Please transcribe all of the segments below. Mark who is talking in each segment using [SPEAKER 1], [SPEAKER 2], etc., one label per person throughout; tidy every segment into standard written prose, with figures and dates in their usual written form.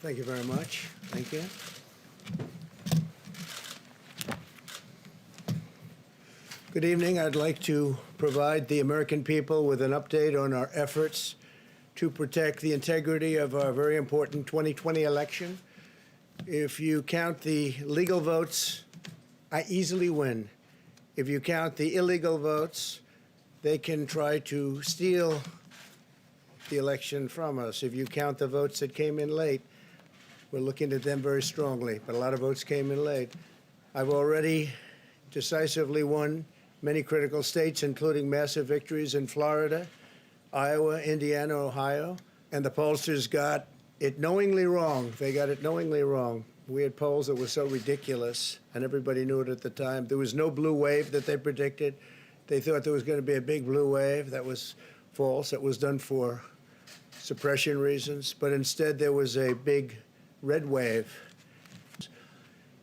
[SPEAKER 1] Thank you very much. Thank you. Good evening. I'd like to provide the American people with an update on our efforts to protect the integrity of our very important 2020 election. If you count the legal votes, I easily win. If you count the illegal votes, they can try to steal the election from us. If you count the votes that came in late, we're looking at them very strongly, but a lot of votes came in late. I've already decisively won many critical states, including massive victories in Florida, Iowa, Indiana, Ohio, and the pollsters got it knowingly wrong. They got it knowingly wrong. We had polls that were so ridiculous, and everybody knew it at the time. There was no blue wave that they predicted. They thought there was going to be a big blue wave. That was false. It was done for suppression reasons, but instead there was a big red wave.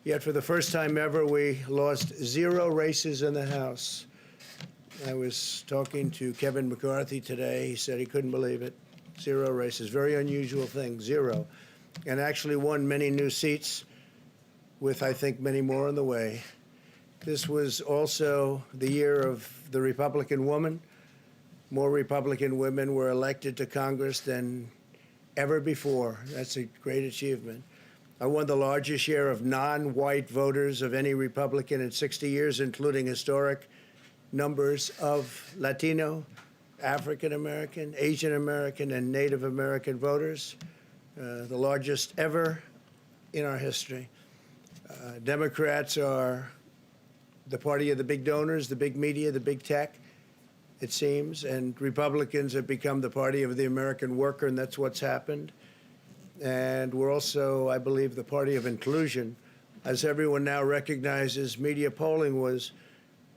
[SPEAKER 1] Yet for the first time ever, we lost 0 races in the House. I was talking to Kevin McCarthy today. He said he couldn't believe it. 0 races, very unusual thing, 0. And actually won many new seats with, I think, many more on the way. This was also the year of the Republican woman. More Republican women were elected to Congress than ever before. That's a great achievement. I won the largest share of non-white voters of any Republican in 60 years, including historic numbers of Latino, African American, Asian American, and Native American voters, the largest ever in our history. Democrats are the party of the big donors, the big media, the big tech, it seems, and Republicans have become the party of the American worker, and that's what's happened. And we're also, I believe, the party of inclusion. As everyone now recognizes, media polling was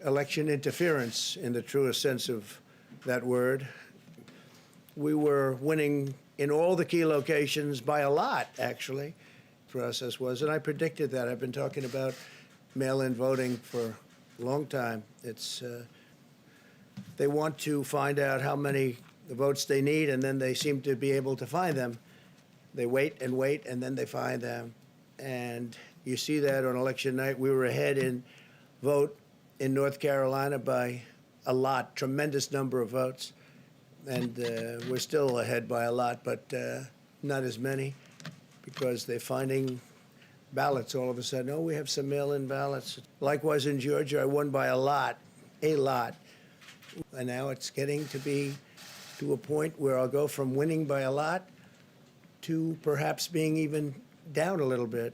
[SPEAKER 1] election interference in the truest sense of that word. We were winning in all the key locations by a lot, actually, process was, and I predicted that. I've been talking about mail-in voting for a long time. It's they want to find out how many votes they need, and then they seem to be able to find them. They wait, and then they find them. And you see that on election night. We were ahead in vote in North Carolina by a lot, tremendous number of votes. And we're still ahead by a lot, but not as many, because they're finding ballots all of a sudden. Oh, we have some mail-in ballots. Likewise in Georgia, I won by a lot. And now it's getting to be to a point where I'll go from winning by a lot to perhaps being even down a little bit.